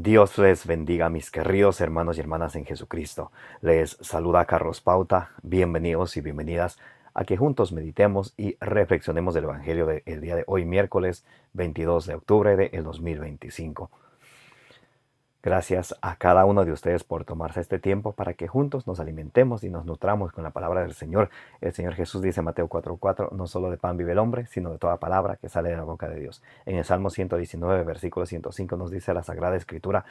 Dios les bendiga, mis queridos hermanos y hermanas en Jesucristo. Les saluda Carlos Pauta. Bienvenidos y bienvenidas a que juntos meditemos y reflexionemos del Evangelio del día de hoy, miércoles 22 de octubre del 2025. Gracias a cada uno de ustedes por tomarse este tiempo para que juntos nos alimentemos y nos nutramos con la palabra del Señor. El Señor Jesús dice en Mateo 4:4, no solo de pan vive el hombre, sino de toda palabra que sale de la boca de Dios. En el Salmo 119, versículo 105 nos dice la Sagrada Escritura,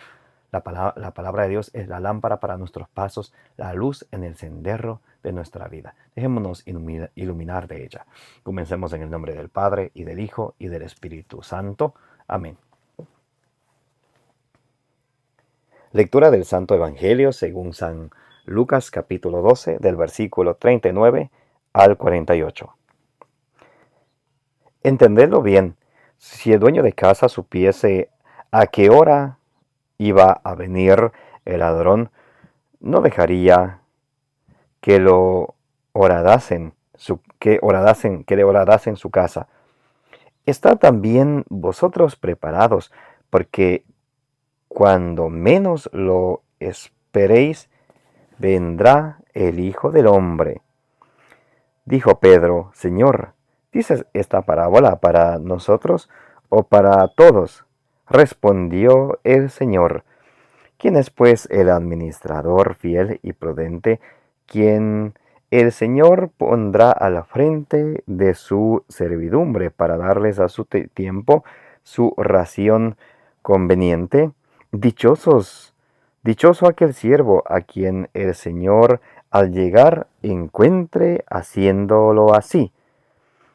la palabra de Dios es la lámpara para nuestros pasos, la luz en el sendero de nuestra vida. Dejémonos iluminar de ella. Comencemos en el nombre del Padre, y del Hijo, y del Espíritu Santo. Amén. Lectura del Santo Evangelio según San Lucas capítulo 12 del versículo 39 al 48. Entendedlo bien, si el dueño de casa supiese a qué hora iba a venir el ladrón, no dejaría que lo horadasen, que le horadasen su casa. Estad también vosotros preparados, porque cuando menos lo esperéis, vendrá el Hijo del Hombre. Dijo Pedro, Señor, ¿dices esta parábola para nosotros o para todos? Respondió el Señor, ¿quién es pues el administrador fiel y prudente, quien el Señor pondrá a la frente de su servidumbre para darles a su tiempo su ración conveniente? Dichoso aquel siervo a quien el Señor al llegar encuentre haciéndolo así.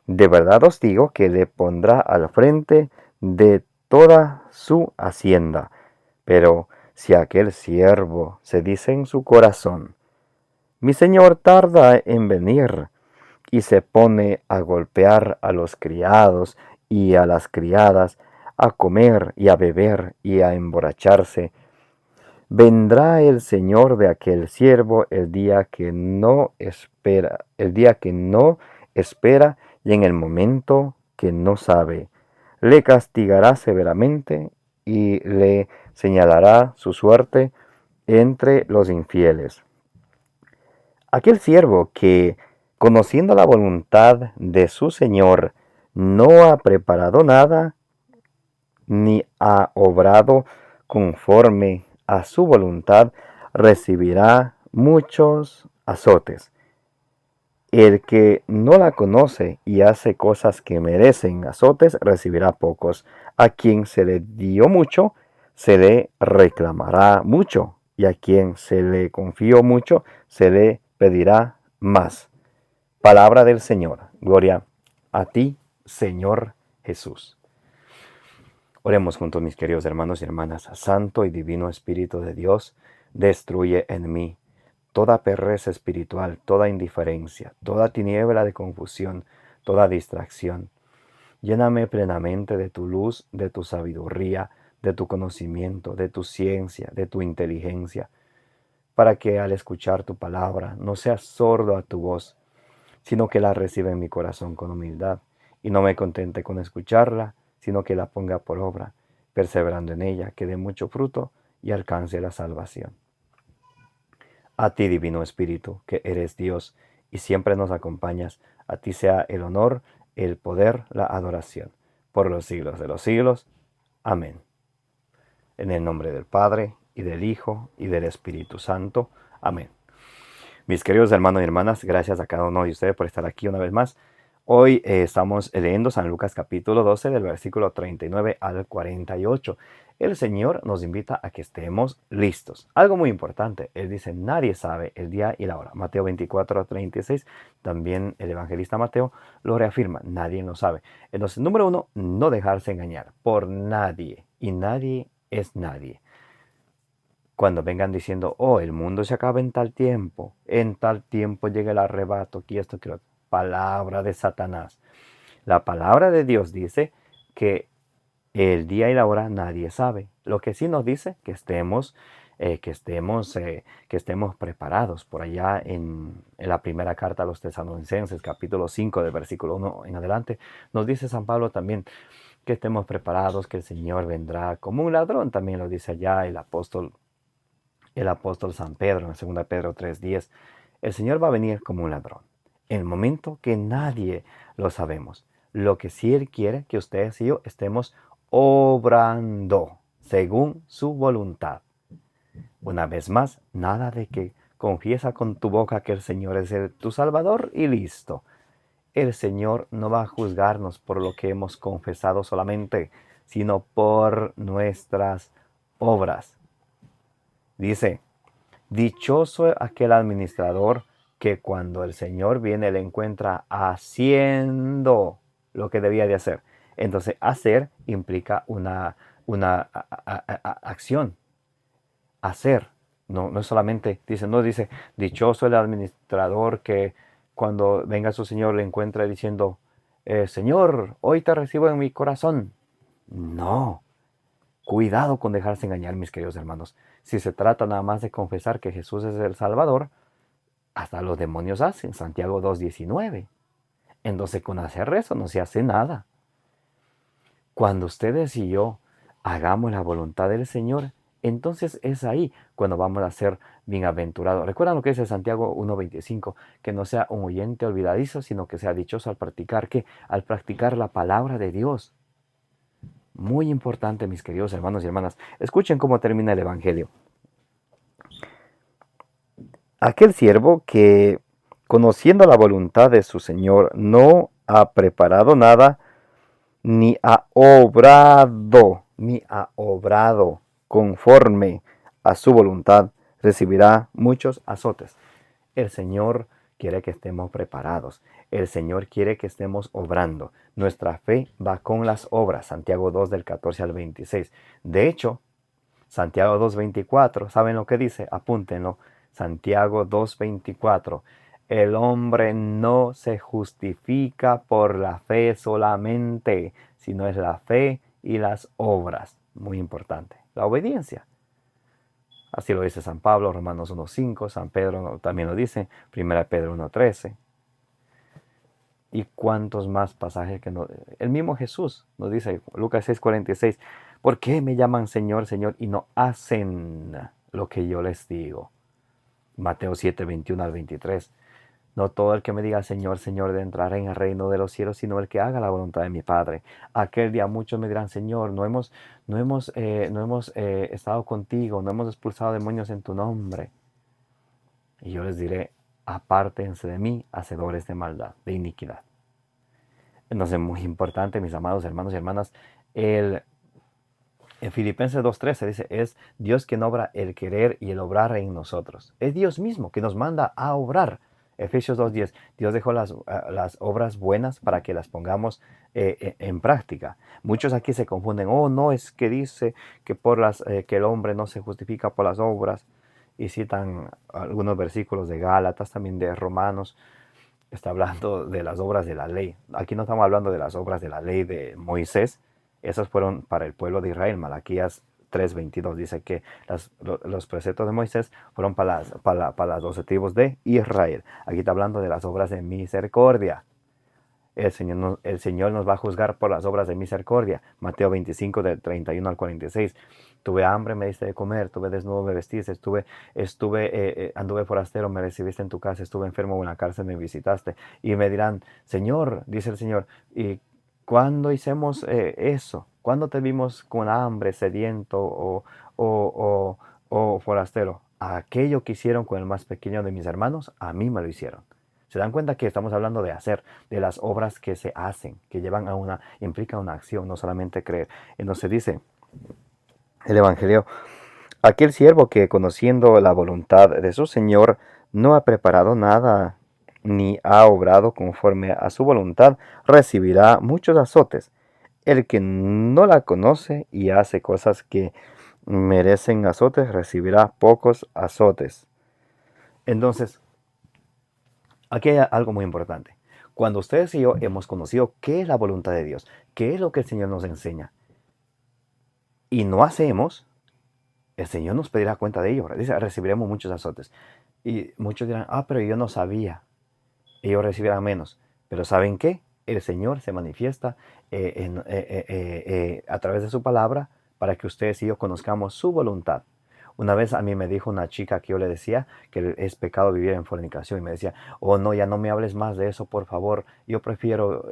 De verdad os digo que le pondrá al frente de toda su hacienda. Pero si aquel siervo se dice en su corazón, mi señor tarda en venir, y se pone a golpear a los criados y a las criadas, a comer y a beber y a emborracharse, vendrá el señor de aquel siervo el día que no espera y en el momento que no sabe. Le castigará severamente y le señalará su suerte entre los infieles. Aquel siervo que, conociendo la voluntad de su señor, no ha preparado nada, ni ha obrado conforme a su voluntad, recibirá muchos azotes. El que no la conoce y hace cosas que merecen azotes, recibirá pocos. A quien se le dio mucho, se le reclamará mucho, y a quien se le confió mucho, se le pedirá más. Palabra del Señor. Gloria a ti, Señor Jesús. Oremos juntos, mis queridos hermanos y hermanas. Santo y divino Espíritu de Dios, destruye en mí toda pereza espiritual, toda indiferencia, toda tiniebla de confusión, toda distracción. Lléname plenamente de tu luz, de tu sabiduría, de tu conocimiento, de tu ciencia, de tu inteligencia, para que al escuchar tu palabra no sea sordo a tu voz, sino que la reciba en mi corazón con humildad, y no me contente con escucharla, sino que la ponga por obra, perseverando en ella, que dé mucho fruto y alcance la salvación. A ti, Divino Espíritu, que eres Dios y siempre nos acompañas, a ti sea el honor, el poder, la adoración, por los siglos de los siglos. Amén. En el nombre del Padre, y del Hijo, y del Espíritu Santo. Amén. Mis queridos hermanos y hermanas, gracias a cada uno de ustedes por estar aquí una vez más. Hoy estamos leyendo San Lucas capítulo 12 del versículo 39 al 48. El Señor nos invita a que estemos listos. Algo muy importante, Él dice, nadie sabe el día y la hora. Mateo 24:36, también el evangelista Mateo lo reafirma, nadie lo sabe. Entonces, número uno, no dejarse engañar por nadie. Y nadie es nadie. Cuando vengan diciendo, oh, el mundo se acaba en tal tiempo llega el arrebato, que esto, que lo otro. Palabra de Satanás. La palabra de Dios dice que el día y la hora nadie sabe. Lo que sí nos dice que estemos preparados. Por allá en la primera carta a los Tesalonicenses, capítulo 5, del versículo 1 en adelante, nos dice San Pablo también que estemos preparados, que el Señor vendrá como un ladrón, también lo dice allá el apóstol San Pedro, en 2 Pedro 3:10. El Señor va a venir como un ladrón, en el momento que nadie lo sabemos. Lo que sí Él quiere que ustedes y yo estemos obrando según su voluntad. Una vez más, nada de que confiesa con tu boca que el Señor es tu Salvador y listo. El Señor no va a juzgarnos por lo que hemos confesado solamente, sino por nuestras obras. Dice, dichoso aquel administrador que cuando el Señor viene le encuentra haciendo lo que debía de hacer. Entonces, hacer implica una acción. Hacer. No es solamente, no dice, dichoso el administrador que cuando venga su Señor le encuentra diciendo, Señor, hoy te recibo en mi corazón. No. Cuidado con dejarse engañar, mis queridos hermanos. Si se trata nada más de confesar que Jesús es el Salvador, hasta los demonios hacen, Santiago 2:19. Entonces con hacer eso no se hace nada. Cuando ustedes y yo hagamos la voluntad del Señor, entonces es ahí cuando vamos a ser bienaventurados. ¿Recuerdan lo que dice Santiago 1:25? Que no sea un oyente olvidadizo, sino que sea dichoso al practicar, ¿qué? Al practicar la palabra de Dios. Muy importante, mis queridos hermanos y hermanas. Escuchen cómo termina el Evangelio. Aquel siervo que, conociendo la voluntad de su Señor, no ha preparado nada, ni ha obrado conforme a su voluntad, recibirá muchos azotes. El Señor quiere que estemos preparados. El Señor quiere que estemos obrando. Nuestra fe va con las obras. Santiago 2 del 14 al 26. De hecho, Santiago 2:24, ¿saben lo que dice? Apúntenlo. Santiago 2:24. El hombre no se justifica por la fe solamente, sino es la fe y las obras. Muy importante. La obediencia. Así lo dice San Pablo, Romanos 1:5, San Pedro también lo dice, 1 Pedro 1:13. Y cuántos más pasajes que no. El mismo Jesús nos dice, Lucas 6:46, ¿por qué me llaman Señor, Señor y no hacen lo que yo les digo? Mateo 7:21 al 23. No todo el que me diga Señor, Señor, entrará en el reino de los cielos, sino el que haga la voluntad de mi Padre. Aquel día muchos me dirán, Señor, no hemos estado contigo, no hemos expulsado demonios en tu nombre. Y yo les diré, apártense de mí, hacedores de maldad, de iniquidad. Entonces, muy importante, mis amados hermanos y hermanas, en Filipenses 2:13 dice, es Dios quien obra el querer y el obrar en nosotros. Es Dios mismo que nos manda a obrar. Efesios 2:10, Dios dejó las obras buenas para que las pongamos en práctica. Muchos aquí se confunden, no, es que dice que, que el hombre no se justifica por las obras, y citan algunos versículos de Gálatas, también de Romanos. Está hablando de las obras de la ley. Aquí no estamos hablando de las obras de la ley de Moisés. Esas fueron para el pueblo de Israel. Malaquías 3:22 dice que los preceptos de Moisés fueron para los 12 tribus de Israel. Aquí está hablando de las obras de misericordia. El Señor nos va a juzgar por las obras de misericordia. Mateo 25, del 31 al 46. Tuve hambre, me diste de comer. Tuve desnudo, me vestiste. Anduve forastero, me recibiste en tu casa. Estuve enfermo en la cárcel, me visitaste. Y me dirán, Señor, dice el Señor, ¿y cuándo hicimos eso? ¿Cuándo te vimos con hambre, sediento o forastero? Aquello que hicieron con el más pequeño de mis hermanos, a mí me lo hicieron. Se dan cuenta que estamos hablando de hacer, de las obras que se hacen, que implica una acción, no solamente creer. Entonces dice el Evangelio, aquel siervo que conociendo la voluntad de su Señor no ha preparado nada, ni ha obrado conforme a su voluntad, recibirá muchos azotes. El que no la conoce y hace cosas que merecen azotes, recibirá pocos azotes. Entonces, aquí hay algo muy importante. Cuando ustedes y yo hemos conocido qué es la voluntad de Dios, qué es lo que el Señor nos enseña, y no hacemos, el Señor nos pedirá cuenta de ello. Dice, recibiremos muchos azotes. Y muchos dirán, pero yo no sabía. Ellos recibirán menos. Pero ¿saben qué? el Señor se manifiesta a través de su palabra para que ustedes y yo conozcamos su voluntad. Una vez a mí me dijo una chica que yo le decía que es pecado vivir en fornicación y me decía, oh no, ya no me hables más de eso, por favor. Yo prefiero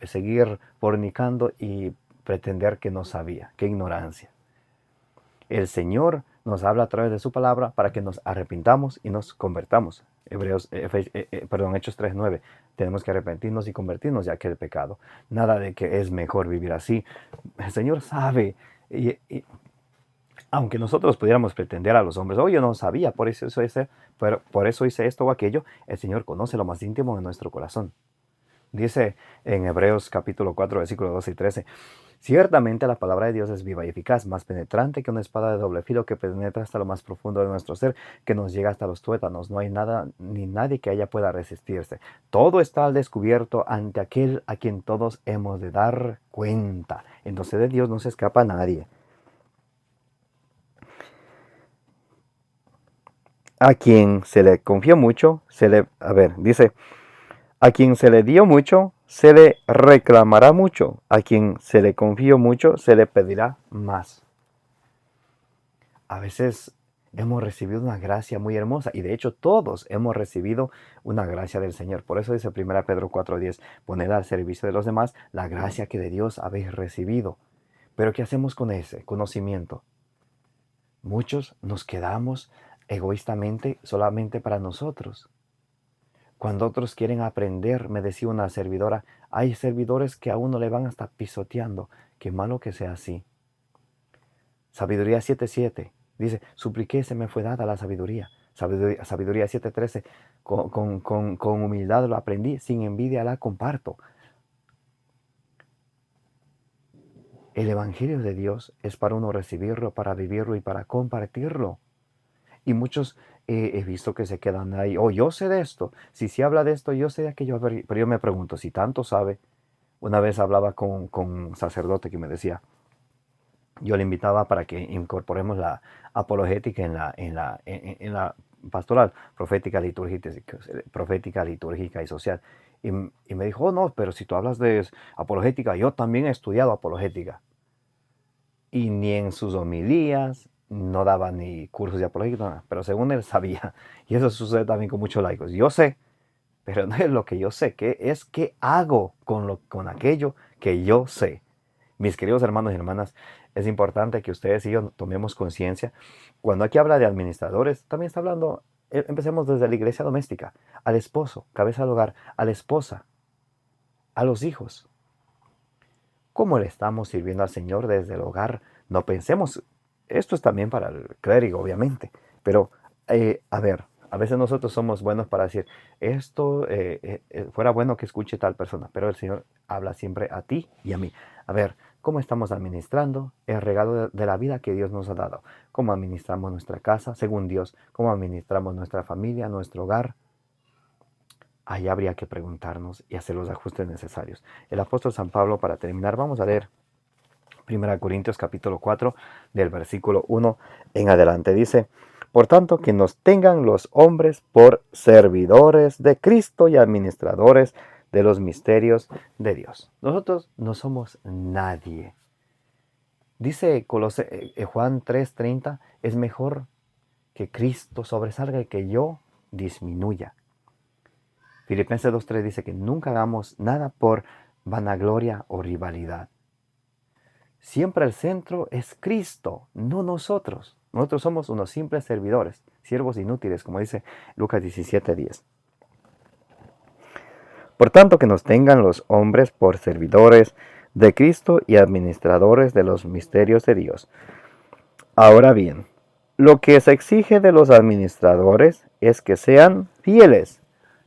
seguir fornicando y pretender que no sabía. Qué ignorancia. El Señor nos habla a través de su palabra para que nos arrepintamos y nos convertamos. Hechos 3:9. Tenemos que arrepentirnos y convertirnos de aquel pecado. Nada de que es mejor vivir así. El Señor sabe. Aunque nosotros pudiéramos pretender a los hombres, oh, yo no sabía, por eso hice esto o aquello, el Señor conoce lo más íntimo de nuestro corazón. Dice en Hebreos capítulo 4, versículos 12 y 13, ciertamente la palabra de Dios es viva y eficaz, más penetrante que una espada de doble filo que penetra hasta lo más profundo de nuestro ser, que nos llega hasta los tuétanos. No hay nada ni nadie que ella pueda resistirse. Todo está al descubierto ante aquel a quien todos hemos de dar cuenta. Entonces de Dios no se escapa nadie. A quien se le confió mucho, dice, a quien se le dio mucho, se le reclamará mucho. A quien se le confió mucho, se le pedirá más. A veces hemos recibido una gracia muy hermosa y de hecho todos hemos recibido una gracia del Señor. Por eso dice 1 Pedro 4:10, poned al servicio de los demás la gracia que de Dios habéis recibido. Pero ¿qué hacemos con ese conocimiento? Muchos nos quedamos egoístamente solamente para nosotros. Cuando otros quieren aprender, me decía una servidora, hay servidores que a uno le van hasta pisoteando. Qué malo que sea así. Sabiduría 7:7 dice, supliqué, se me fue dada la sabiduría. Sabiduría 7:13, con humildad lo aprendí, sin envidia la comparto. El Evangelio de Dios es para uno recibirlo, para vivirlo y para compartirlo. Y muchos he visto que se quedan ahí, oh, yo sé de esto, si se habla de esto, yo sé de aquello, pero yo me pregunto, si tanto sabe. Una vez hablaba con un sacerdote que me decía, yo le invitaba para que incorporemos la apologética en la pastoral, profética, litúrgica y social. Y me dijo, oh, no, pero si tú hablas de apologética, yo también he estudiado apologética. Y ni en sus homilías, no daba ni cursos de apologética, nada, pero según él sabía. Y eso sucede también con muchos laicos. Yo sé, pero no es lo que yo sé, qué hago con aquello que yo sé. Mis queridos hermanos y hermanas, es importante que ustedes y yo tomemos conciencia. Cuando aquí habla de administradores, también está hablando, empecemos desde la iglesia doméstica, al esposo, cabeza del hogar, a la esposa, a los hijos. ¿Cómo le estamos sirviendo al Señor desde el hogar? No pensemos, esto es también para el clérigo, obviamente, pero a veces nosotros somos buenos para decir, esto fuera bueno que escuche tal persona, pero el Señor habla siempre a ti y a mí. A ver, ¿cómo estamos administrando el regalo de la vida que Dios nos ha dado? ¿Cómo administramos nuestra casa según Dios? ¿Cómo administramos nuestra familia, nuestro hogar? Ahí habría que preguntarnos y hacer los ajustes necesarios. El apóstol San Pablo, para terminar, vamos a leer 1 Corintios capítulo 4, del versículo 1 en adelante. Dice, por tanto, que nos tengan los hombres por servidores de Cristo y administradores de los misterios de Dios. Nosotros no somos nadie. Dice Juan 3:30, es mejor que Cristo sobresalga y que yo disminuya. Filipenses 2:3 dice que nunca hagamos nada por vanagloria o rivalidad. Siempre el centro es Cristo, no nosotros. Nosotros somos unos simples servidores, siervos inútiles, como dice Lucas 17:10. Por tanto, que nos tengan los hombres por servidores de Cristo y administradores de los misterios de Dios. Ahora bien, lo que se exige de los administradores es que sean fieles.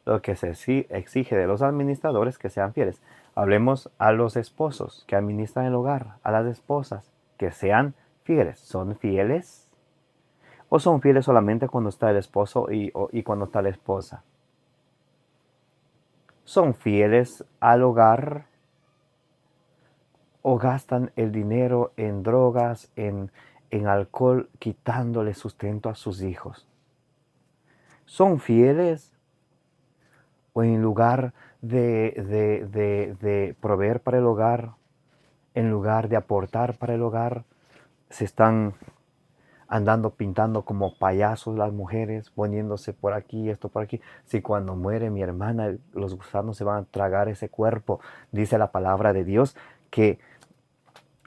Lo que se exige de los administradores es que sean fieles. Hablemos a los esposos que administran el hogar, a las esposas que sean fieles. ¿Son fieles? ¿O son fieles solamente cuando está el esposo y cuando está la esposa? ¿Son fieles al hogar? ¿O gastan el dinero en drogas, en alcohol, quitándole sustento a sus hijos? ¿Son fieles? ¿O en lugar de proveer para el hogar, en lugar de aportar para el hogar, se están andando pintando como payasos las mujeres, poniéndose por aquí, esto por aquí. Si cuando muere mi hermana, los gusanos se van a tragar ese cuerpo, dice la palabra de Dios, que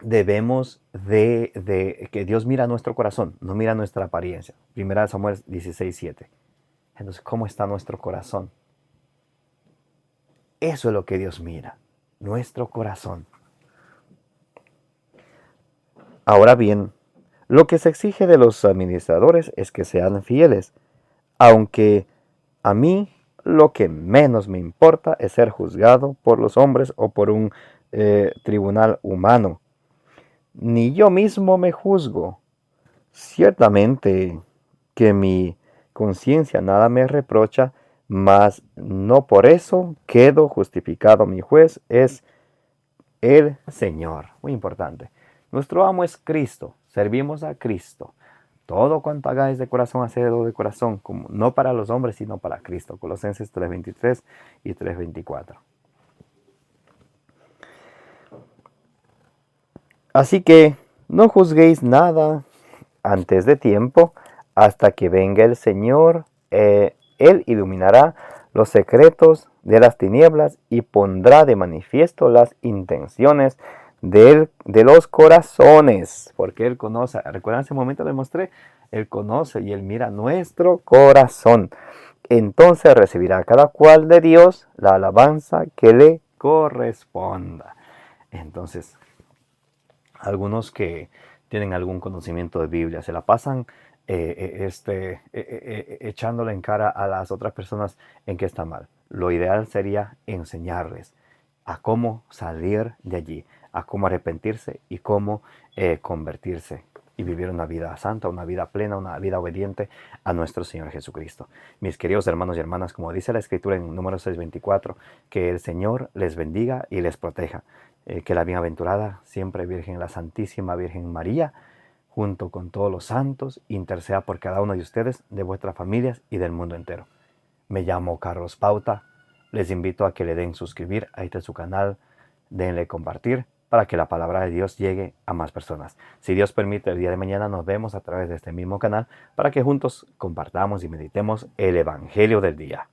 debemos que Dios mira nuestro corazón, no mira nuestra apariencia. Primera de Samuel 16:7. Entonces, ¿cómo está nuestro corazón? Eso es lo que Dios mira, nuestro corazón. Ahora bien, lo que se exige de los administradores es que sean fieles, aunque a mí lo que menos me importa es ser juzgado por los hombres o por un tribunal humano. Ni yo mismo me juzgo. Ciertamente que mi conciencia nada me reprocha, mas no por eso quedo justificado. Mi juez es el Señor. Muy importante. Nuestro amo es Cristo. Servimos a Cristo. Todo cuanto hagáis de corazón, hacedlo de corazón, como, no para los hombres, sino para Cristo. Colosenses 3:23 y 3:24. Así que no juzguéis nada antes de tiempo, hasta que venga el Señor. Él iluminará los secretos de las tinieblas y pondrá de manifiesto las intenciones de los corazones, porque Él conoce. ¿Recuerdan ese momento le mostré? Él conoce y Él mira nuestro corazón. Entonces recibirá cada cual de Dios la alabanza que le corresponda. Entonces, algunos que tienen algún conocimiento de Biblia se la pasan echándole en cara a las otras personas en que está mal. Lo ideal sería enseñarles a cómo salir de allí, a cómo arrepentirse y cómo convertirse y vivir una vida santa, una vida plena, una vida obediente a nuestro Señor Jesucristo. Mis queridos hermanos y hermanas, como dice la Escritura en Números 6:24, que el Señor les bendiga y les proteja. Que la bienaventurada siempre Virgen, la Santísima Virgen María, junto con todos los santos, interceda por cada uno de ustedes, de vuestras familias y del mundo entero. Me llamo Carlos Pauta. Les invito a que le den suscribir a este su canal, denle compartir para que la palabra de Dios llegue a más personas. Si Dios permite, el día de mañana nos vemos a través de este mismo canal para que juntos compartamos y meditemos el Evangelio del día.